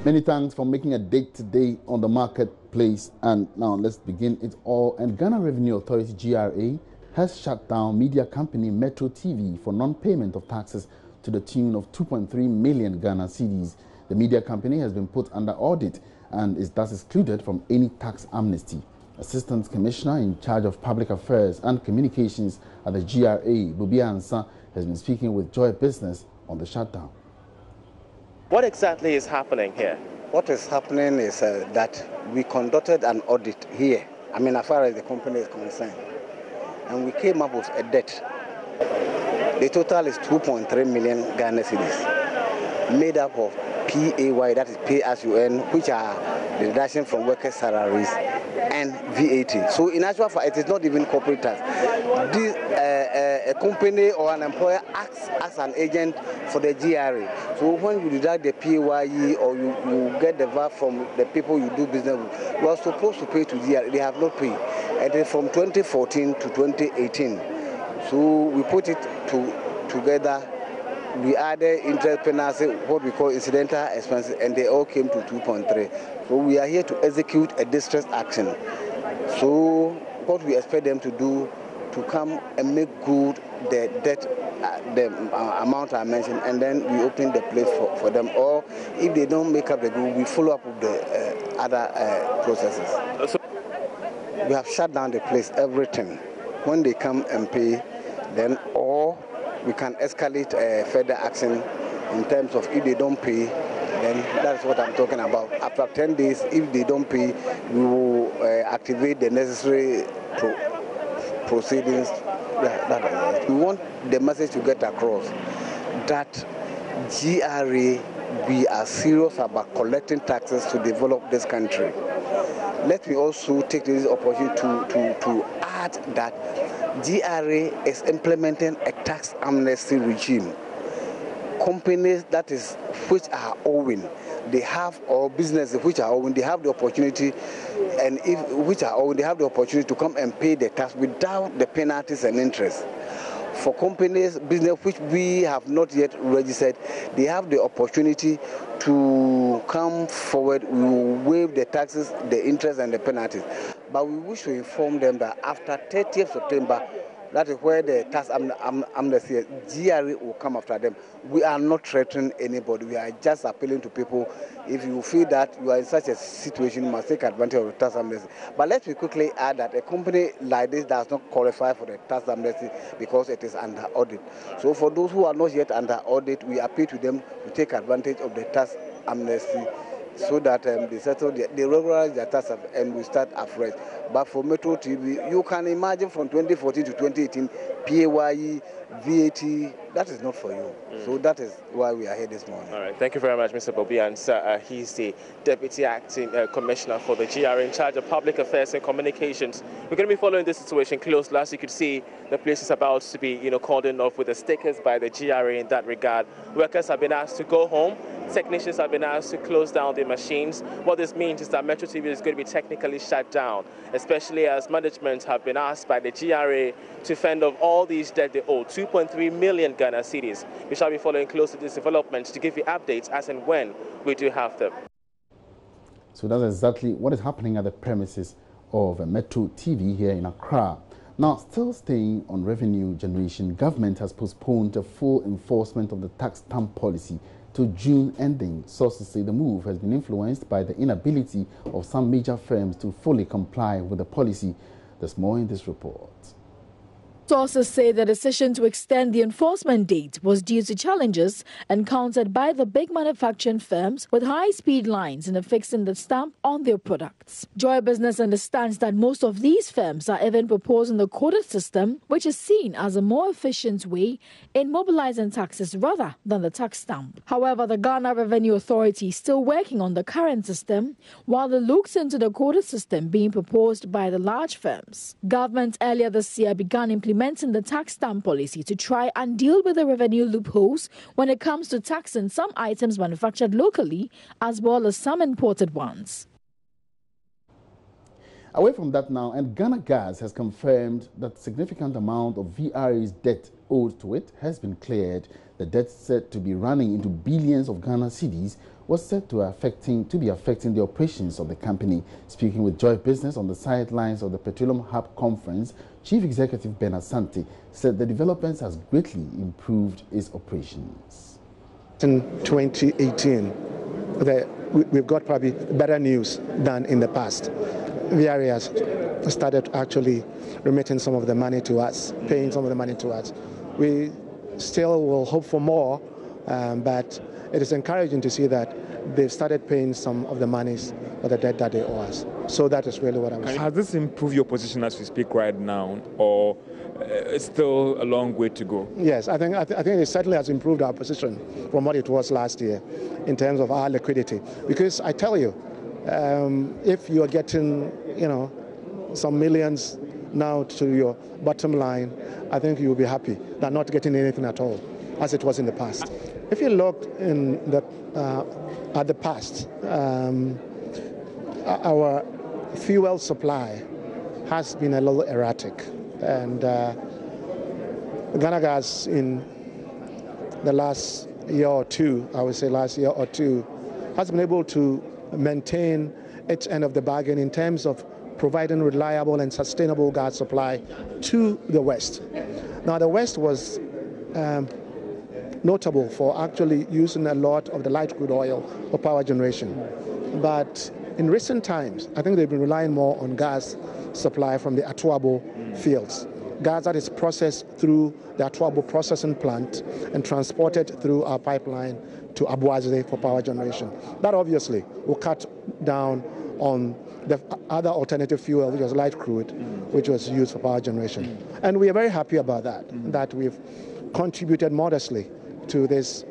Many thanks for making a date today on the marketplace. And now let's begin it all. And Ghana Revenue Authority GRA has shut down media company Metro TV for non-payment of taxes to the tune of 2.3 million Ghana cedis. The media company has been put under audit and is thus excluded from any tax amnesty. Assistant Commissioner in charge of Public Affairs and Communications at the GRA, Bubi Ansa, has been speaking with Joy Business on the shutdown. What exactly is happening here? What is happening is that we conducted an audit here, as far as the company is concerned, and we came up with a debt. The total is 2.3 million Ghana cedis, made up of PAY, that is pay as you earn, which are the deduction from workers' salaries, and VAT. So in actual fact, it is not even corporate tax. This, a company or an employer acts as an agent for the GRA. So when you deduct the PAYE or you get the VAT from the people you do business with, you are supposed to pay to GRA. They have not paid. It is from 2014 to 2018. So we put it together. We added interest penalty, what we call incidental expenses, and they all came to 2.3. So we are here to execute a distress action. So what we expect them to do, to come and make good the debt, the amount I mentioned, and then we open the place for them. Or if they don't make up the good, we follow up with the other processes. We have shut down the place, everything. When they come and pay, then or we can escalate further action in terms of if they don't pay, then that's what I'm talking about. After 10 days, if they don't pay, we will activate the necessary proceedings. We want the message to get across that GRA, we are serious about collecting taxes to develop this country. Let me also take this opportunity to add that GRA is implementing a tax amnesty regime. Companies which are owing, they have, or businesses which are owing, they have the opportunity, and which are owing, they have the opportunity to come and pay the tax without the penalties and interest. For companies, business which we have not yet registered, they have the opportunity to come forward. We will waive the taxes, the interest, and the penalties. But we wish to inform them that after 30th September, that is where the tax amnesty, GRA will come after them. We are not threatening anybody. We are just appealing to people. If you feel that you are in such a situation, you must take advantage of the tax amnesty. But let me quickly add that a company like this does not qualify for the tax amnesty because it is under audit. So for those who are not yet under audit, we appeal to them to take advantage of the tax amnesty so that they settle, they regularize their tax and we start afresh. But for Metro TV, you can imagine from 2014 to 2018, PAYE, VAT, that is not for you. So that is why we are here this morning. All right, thank you very much, Mr. Bubi Ansa. He's the Deputy Acting Commissioner for the GRA in charge of Public Affairs and Communications. We're going to be following this situation closely. As you could see, the place is about to be, cordoned off with the stickers by the GRA in that regard. Workers have been asked to go home. Technicians have been asked to close down their machines. What this means is that Metro TV is going to be technically shut down, especially as management have been asked by the GRA to fend off all these debt they owe, 2.3 million Ghana cedis. We shall be following closely this development to give you updates as and when we do have them. So that's exactly what is happening at the premises of Metro TV here in Accra. Now, still staying on revenue generation, government has postponed the full enforcement of the tax stamp policy to June ending. Sources say the move has been influenced by the inability of some major firms to fully comply with the policy. There's more in this report. Sources say the decision to extend the enforcement date was due to challenges encountered by the big manufacturing firms with high-speed lines in affixing the stamp on their products. Joy Business understands that most of these firms are even proposing the coded system, which is seen as a more efficient way in mobilizing taxes rather than the tax stamp. However, the Ghana Revenue Authority is still working on the current system, while it looks into the coded system being proposed by the large firms. Government earlier this year began implementing the tax stamp policy to try and deal with the revenue loopholes when it comes to taxing some items manufactured locally as well as some imported ones. Away from that now, and Ghana Gas has confirmed that significant amount of VRA's debt owed to it has been cleared. The debt said to be running into billions of Ghana cedis was said to be affecting the operations of the company. Speaking with Joy Business on the sidelines of the Petroleum Hub Conference, Chief Executive Ben Asante said the developments has greatly improved its operations. In 2018, we've got probably better news than in the past. VRA has started actually remitting some of the money to us, paying some of the money to us. We still will hope for more, but it is encouraging to see that they've started paying some of the monies for the debt that they owe us. So that is really what I'm saying. Has this improved your position as we speak right now, or it's still a long way to go? Yes, I think it certainly has improved our position from what it was last year in terms of our liquidity. Because I tell you, if you are getting, some millions now to your bottom line, I think you'll be happy than not getting anything at all, as it was in the past. If you look at the past, our fuel supply has been a little erratic, and Ghana Gas in the last year or two, has been able to maintain its end of the bargain in terms of providing reliable and sustainable gas supply to the West. Now, the West was notable for actually using a lot of the light crude oil for power generation. But in recent times, I think they've been relying more on gas supply from the Atuabo fields. Gas that is processed through the Atuabo processing plant and transported through our pipeline to Abuaze for power generation. That obviously will cut down on the other alternative fuel, which was light crude, which was used for power generation. And we are very happy about that, that we've contributed modestly to this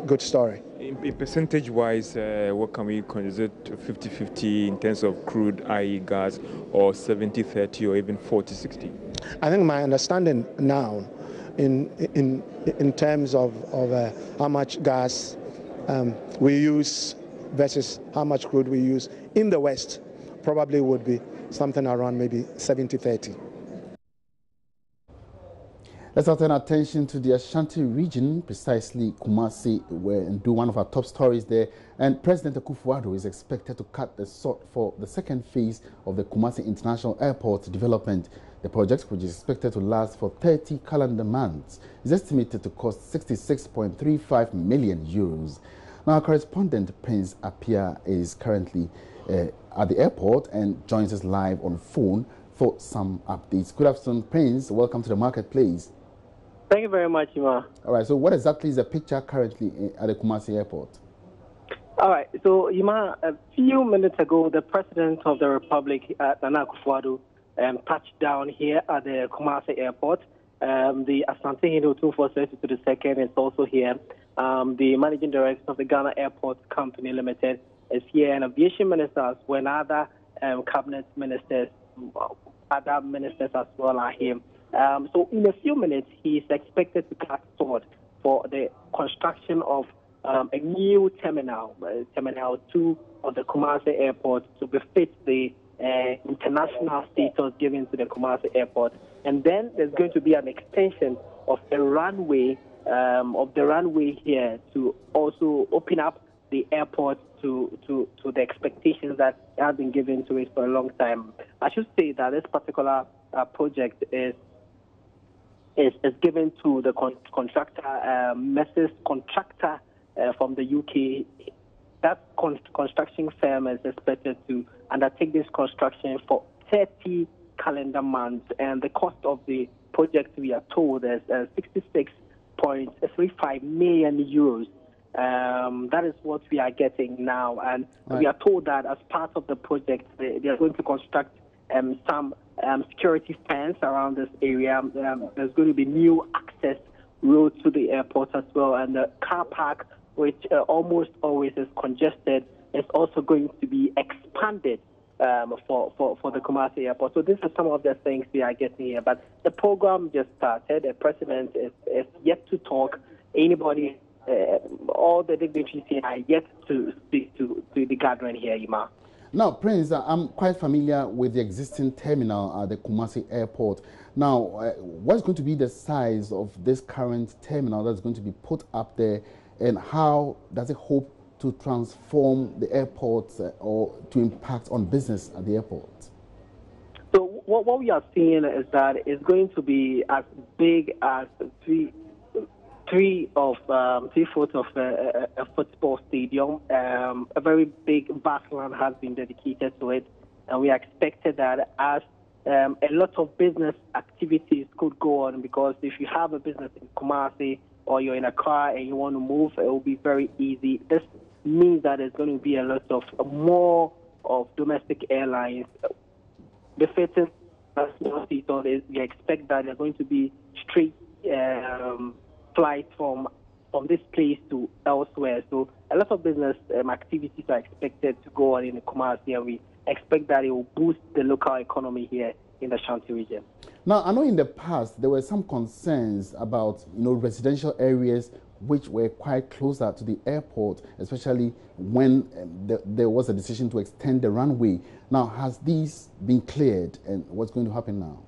good story. In percentage-wise, what can we consider 50-50 in terms of crude, i.e. gas, or 70-30, or even 40-60? I think my understanding now, in terms of how much gas we use versus how much crude we use in the West, probably would be something around maybe 70-30. Let's now turn our attention to the Ashanti region, precisely Kumasi, and do one of our top stories there. And President Akufo-Addo is expected to cut the sort for the second phase of the Kumasi International Airport development. The project, which is expected to last for 30 calendar months, is estimated to cost 66.35 million euros. Now, our correspondent, Prince Apia, is currently at the airport and joins us live on phone for some updates. Good afternoon, Prince. Welcome to the marketplace. Thank you very much, Ima. All right, so what exactly is the picture currently at the Kumasi Airport? All right, so Ima, a few minutes ago, the President of the Republic, Nana Akufo-Addo, touched down here at the Kumasi Airport. The Asante Hino 247 is also here. The Managing Director of the Ghana Airport Company Limited is here, and Aviation Ministers, when other cabinet ministers, other ministers as well are here. So in a few minutes, he is expected to cut short for the construction of a new terminal, Terminal 2 of the Kumasi Airport, to befit the international status given to the Kumasi Airport. And then there's going to be an extension of the runway here to also open up the airport to the expectations that have been given to it for a long time. I should say that this particular project is given to the contractor, Messrs. Contractor from the UK. That construction firm is expected to undertake this construction for 30 calendar months, and the cost of the project, we are told, is 66.35 million euros. That is what we are getting now, and we are told that as part of the project, they are going to construct some security fence around this area. There's going to be new access roads to the airport as well, and the car park, which almost always is congested, is also going to be expanded for the Kumasi Airport. So these are some of the things we are getting here. But the program just started. The president is yet to talk. Anybody, all the dignitaries here are yet to speak to the gathering here, Ima. Now, Prince, I'm quite familiar with the existing terminal at the Kumasi Airport. Now, what's going to be the size of this current terminal that's going to be put up there, and how does it hope to transform the airport or to impact on business at the airport? So what we are seeing is that it's going to be as big as three foot of a football stadium. A very big vast land has been dedicated to it, and we expected that as a lot of business activities could go on, because if you have a business in Kumasi or you're in a car and you want to move, it will be very easy. This means that there's going to be a lot of more of domestic airlines befitting us. We expect that there's going to be straight flights from this place to elsewhere. So a lot of business activities are expected to go on in the Kumasi, and we expect that it will boost the local economy here in the Shanti region. Now, I know in the past there were some concerns about residential areas which were quite closer to the airport, especially when there was a decision to extend the runway. Now, has these been cleared, and what's going to happen now?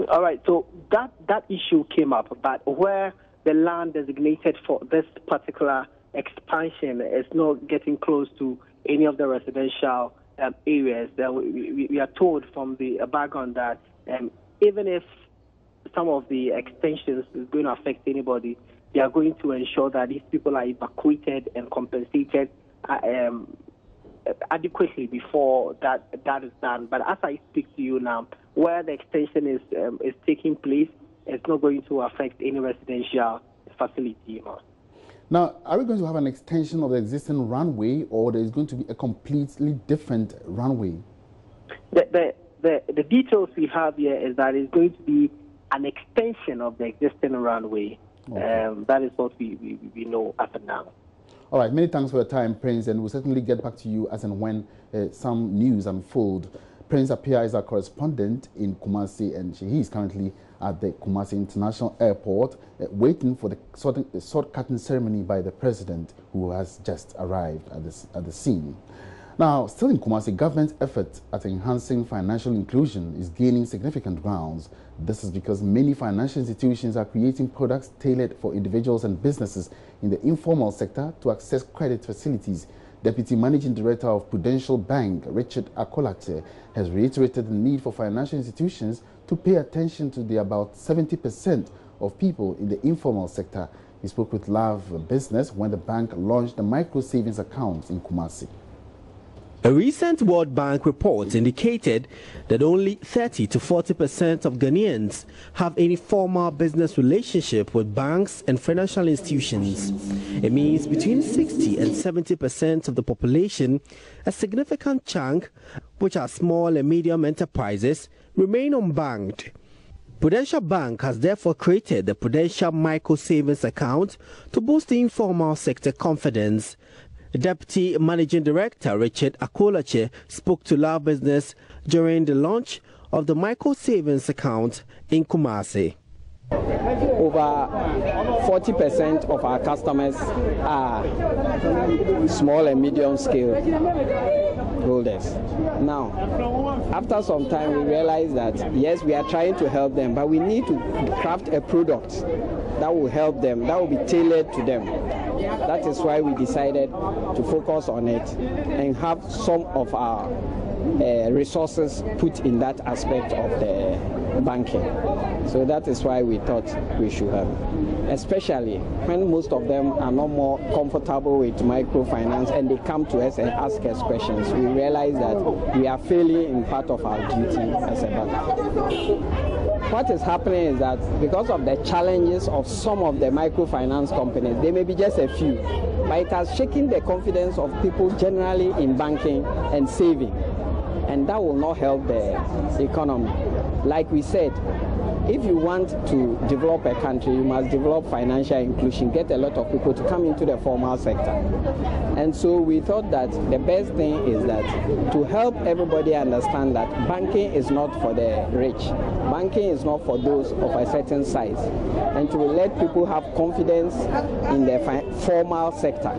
All right, so that issue came up, but where the land designated for this particular expansion is not getting close to any of the residential areas, we are told from the background that even if some of the extensions is going to affect anybody, they are going to ensure that these people are evacuated and compensated adequately before that is done. But as I speak to you now, where the extension is taking place, it's not going to affect any residential facility. Now, are we going to have an extension of the existing runway, or there is going to be a completely different runway? The details we have here is that it's going to be an extension of the existing runway. Okay. That is what we know as of now. All right, many thanks for your time, Prince, and we'll certainly get back to you as and when some news unfold. Prince Appiah is our correspondent in Kumasi, and he is currently at the Kumasi International Airport waiting for the sword-cutting ceremony by the president, who has just arrived at the scene. Now, still in Kumasi, government's effort at enhancing financial inclusion is gaining significant grounds. This is because many financial institutions are creating products tailored for individuals and businesses in the informal sector to access credit facilities. Deputy Managing Director of Prudential Bank, Richard Akolache, has reiterated the need for financial institutions to pay attention to the about 70% of people in the informal sector. He spoke with Love Business when the bank launched the micro savings accounts in Kumasi. A recent World Bank report indicated that only 30 to 40% of Ghanaians have any formal business relationship with banks and financial institutions. It means between 60 and 70% of the population, a significant chunk, which are small and medium enterprises, remain unbanked. Prudential Bank has therefore created the Prudential Micro Savings Account to boost the informal sector confidence. Deputy Managing Director Richard Akolache spoke to Love Business during the launch of the micro savings account in Kumasi. Over 40% of our customers are small and medium scale holders. Now, after some time, we realized that yes, we are trying to help them, but we need to craft a product that will help them, that will be tailored to them. That is why we decided to focus on it and have some of our resources put in that aspect of the banking. So that is why we thought we should have, especially when most of them are not more comfortable with microfinance and they come to us and ask us questions. We realize that we are failing in part of our duty as a bank. What is happening is that because of the challenges of some of the microfinance companies, they may be just a few, but it has shaken the confidence of people generally in banking and saving, and that will not help the economy. Like we said, if you want to develop a country, you must develop financial inclusion, get a lot of people to come into the formal sector. And so we thought that the best thing is that to help everybody understand that banking is not for the rich. banking is not for those of a certain size, and to let people have confidence in the formal sector,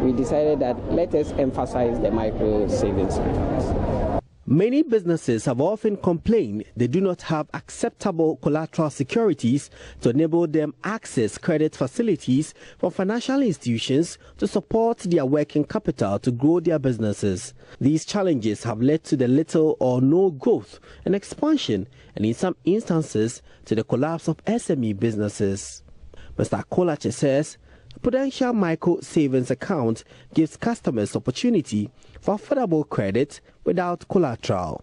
we decided that let us emphasize the micro savings accounts. Many businesses have often complained they do not have acceptable collateral securities to enable them access credit facilities from financial institutions to support their working capital to grow their businesses. These challenges have led to the little or no growth and expansion, and in some instances to the collapse of SME businesses. Mr. Akolache says Prudential Micro Savings Account gives customers opportunity for affordable credit without collateral.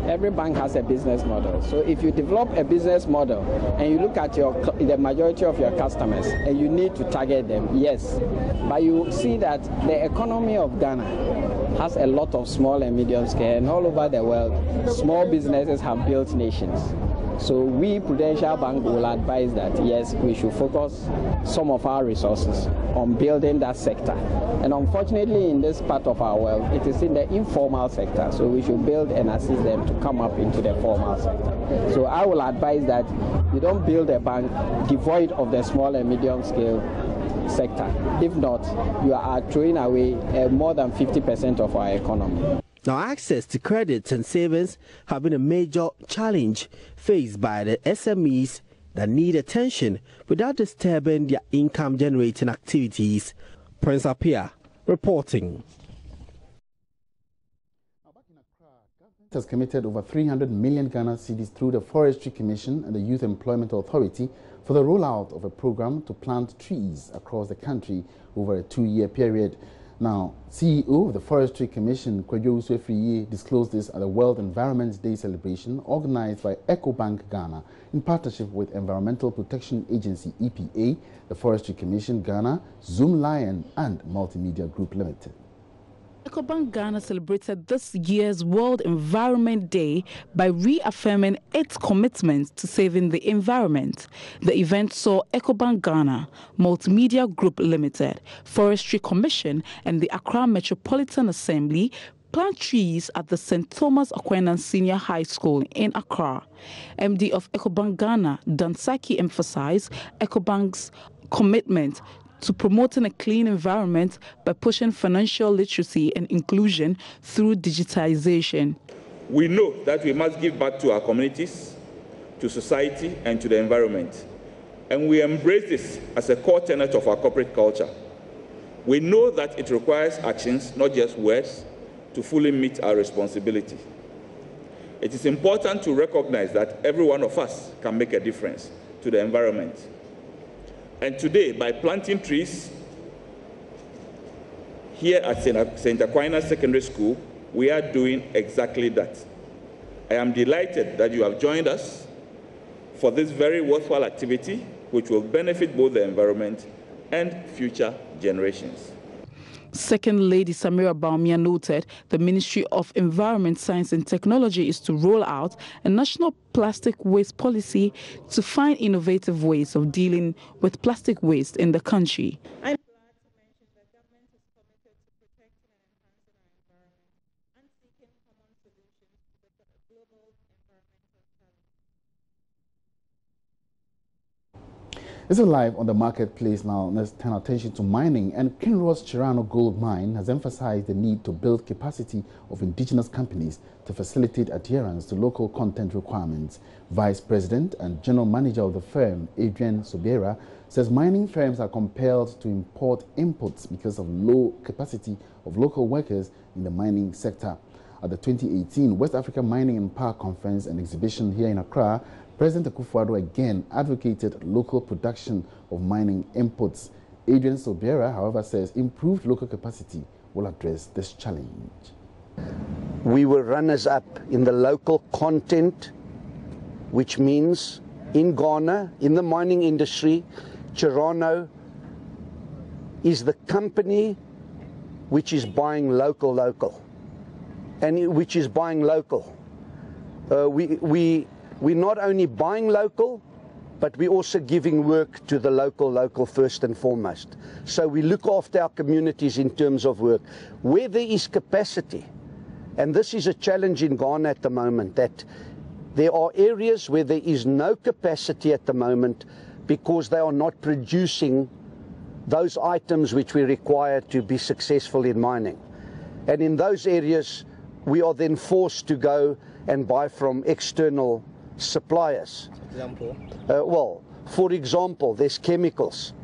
Every bank has a business model. So if you develop a business model and you look at the majority of your customers and you need to target them, yes. But you see that the economy of Ghana has a lot of small and medium scale, and all over the world, small businesses have built nations. So we, Prudential Bank, will advise that, yes, we should focus some of our resources on building that sector. And unfortunately, in this part of our world, it is in the informal sector. So we should build and assist them to come up into the formal sector. So I will advise that you don't build a bank devoid of the small and medium scale sector. If not, you are throwing away more than 50% of our economy. Now, access to credit and savings have been a major challenge faced by the SMEs that need attention without disturbing their income-generating activities. Prince Apia reporting. It has committed over 300 million Ghana cedis through the Forestry Commission and the Youth Employment Authority for the rollout of a program to plant trees across the country over a 2-year period. Now, CEO of the Forestry Commission, Kwadwo Uswefriye, disclosed this at the World Environment Day celebration organized by Ecobank Ghana in partnership with Environmental Protection Agency EPA, the Forestry Commission Ghana, Zoom Lion, and Multimedia Group Limited. Ecobank Ghana celebrated this year's World Environment Day by reaffirming its commitment to saving the environment. The event saw Ecobank Ghana, Multimedia Group Limited, Forestry Commission, and the Accra Metropolitan Assembly plant trees at the St. Thomas Aquinas Senior High School in Accra. MD of Ecobank Ghana, Dansaki, emphasized Ecobank's commitment to promoting a clean environment by pushing financial literacy and inclusion through digitization. We know that we must give back to our communities, to society, and to the environment. And we embrace this as a core tenet of our corporate culture. We know that it requires actions, not just words, to fully meet our responsibility. It is important to recognize that every one of us can make a difference to the environment. And today, by planting trees here at St. Aquinas Secondary School, we are doing exactly that. I am delighted that you have joined us for this very worthwhile activity, which will benefit both the environment and future generations. Second Lady Samira Baumia noted the Ministry of Environment, Science and Technology is to roll out a national plastic waste policy to find innovative ways of dealing with plastic waste in the country. I'm glad to mention that government is committed to protecting and enhancing our environment and seeking common solutions to the global environmental challenge. This is live on the marketplace now. Let's turn attention to mining. And Kinross Chirano Gold Mine has emphasized the need to build capacity of indigenous companies to facilitate adherence to local content requirements. Vice President and General Manager of the firm, Adrian Sobera, says mining firms are compelled to import inputs because of low capacity of local workers in the mining sector. At the 2018 West Africa Mining and Power Conference and Exhibition here in Accra, President Akufo-Addo again advocated local production of mining inputs. Adrian Sobera, however, says improved local capacity will address this challenge. We were runners-up in the local content, which means in Ghana, in the mining industry, Chirano is the company which is buying local, and which is buying local. We're not only buying local, but we're also giving work to the local first and foremost. So we look after our communities in terms of work. Where there is capacity, and this is a challenge in Ghana at the moment, that There are areas where there is no capacity at the moment because they are not producing those items which we require to be successful in mining. And in those areas, we are then forced to go and buy from external suppliers. Example? Well, for example, there's chemicals.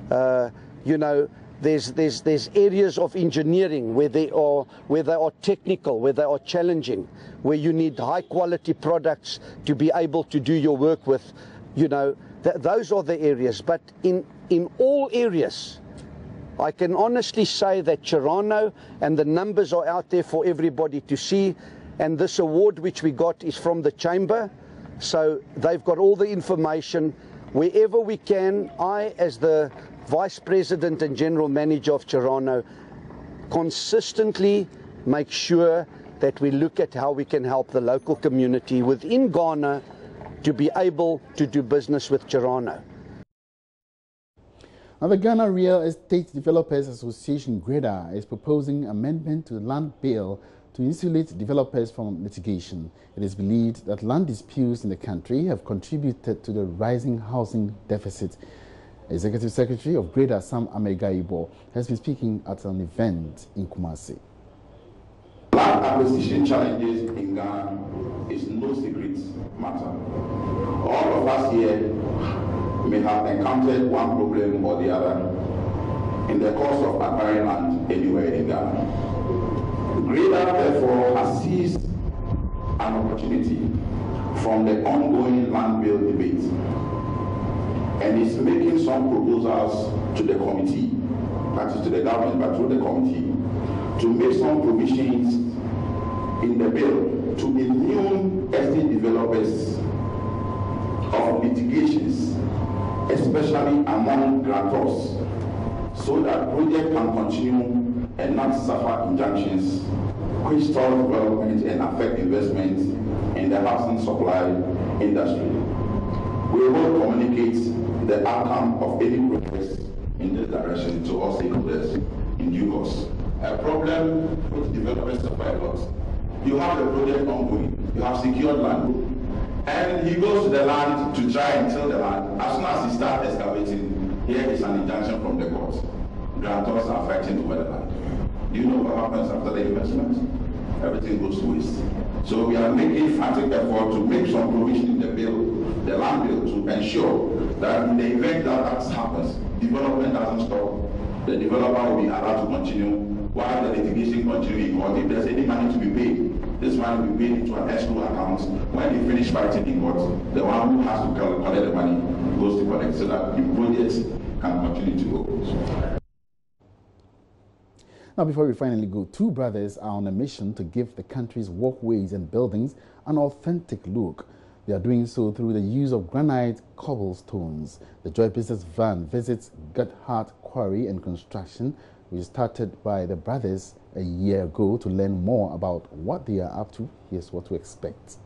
You know, there's areas of engineering where they are technical, where they are challenging, where you need high quality products to be able to do your work with. You know, those are the areas. But in all areas, I can honestly say that Chirano, and the numbers are out there for everybody to see, and this award which we got is from the Chamber, so they've got all the information. Wherever we can, I, as the Vice President and General Manager of Chirano, consistently make sure that we look at how we can help the local community within Ghana to be able to do business with Chirano. Now, the Ghana Real Estate Developers Association, GREDA, is proposing amendment to the land bill to insulate developers from litigation. It is believed that land disputes in the country have contributed to the rising housing deficit. Executive Secretary of GREDA, Sam Amegaibo, has been speaking at an event in Kumasi. Land acquisition challenges in Ghana is no secret matter. All of us here may have encountered one problem or the other in the course of acquiring land anywhere in Ghana. GREDA, therefore, has seized an opportunity from the ongoing land bill debate and is making some proposals to the committee, that is to the government, but through the committee, to make some provisions in the bill to immune estate developers of litigations, especially among grantors, so that projects can continue and not suffer injunctions which stall development and affect investment in the housing supply industry. We will communicate the outcome of any progress in this direction to all stakeholders in due course. A problem which developers suffer a lot. You have the project ongoing, you have secured land, and he goes to the land to try and till the land. As soon as he starts excavating, here is an injunction from the court. Grantors are fighting over the land. Do you know what happens after the investment? Everything goes to waste. So we are making frantic effort to make some provision in the bill, the land bill, to ensure that in the event that happens, development doesn't stop. The developer will be allowed to continue while the litigation continues in court. If there's any money to be paid, this money will be paid into an escrow account. When they finish fighting in court, the one who has to collect the money goes to collect so that the projects can continue to go. Now, before we finally go, two brothers are on a mission to give the country's walkways and buildings an authentic look. They are doing so through the use of granite cobblestones. The Joy Business Van visits Guthardt Quarry and Construction, which started by the brothers a year ago, to learn more about what they are up to. Here's what to expect.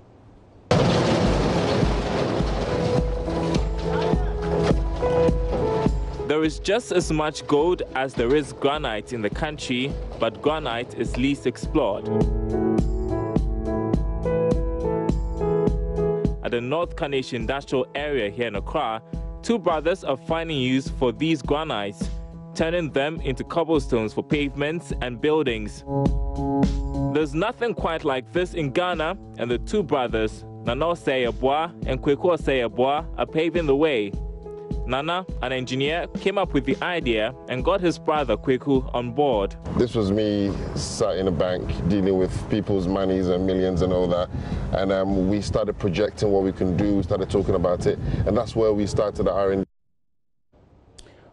There is just as much gold as there is granite in the country, but granite is least explored. At the North Carnation Industrial Area here in Accra, two brothers are finding use for these granites, turning them into cobblestones for pavements and buildings. There's nothing quite like this in Ghana, and the two brothers, Nana Osei-Aboah and Kweku Osei-Aboah, are paving the way. Nana, an engineer, came up with the idea and got his brother Kweku on board. This was me sat in a bank dealing with people's monies and millions and all that, and we started projecting what we can do, we started talking about it, and that's where we started the R&D.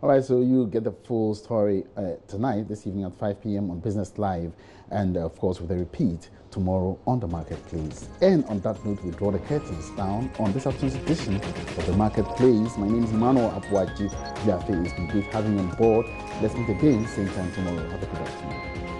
All right, so you get the full story tonight, this evening at 5 p.m. on Business Live, and of course with a repeat tomorrow on the Marketplace. And on that note, we draw the curtains down on this afternoon's edition of the Marketplace. My name is Emmanuel Apuaji. It's been great having you on board. Let's meet again same time tomorrow. Have a good afternoon.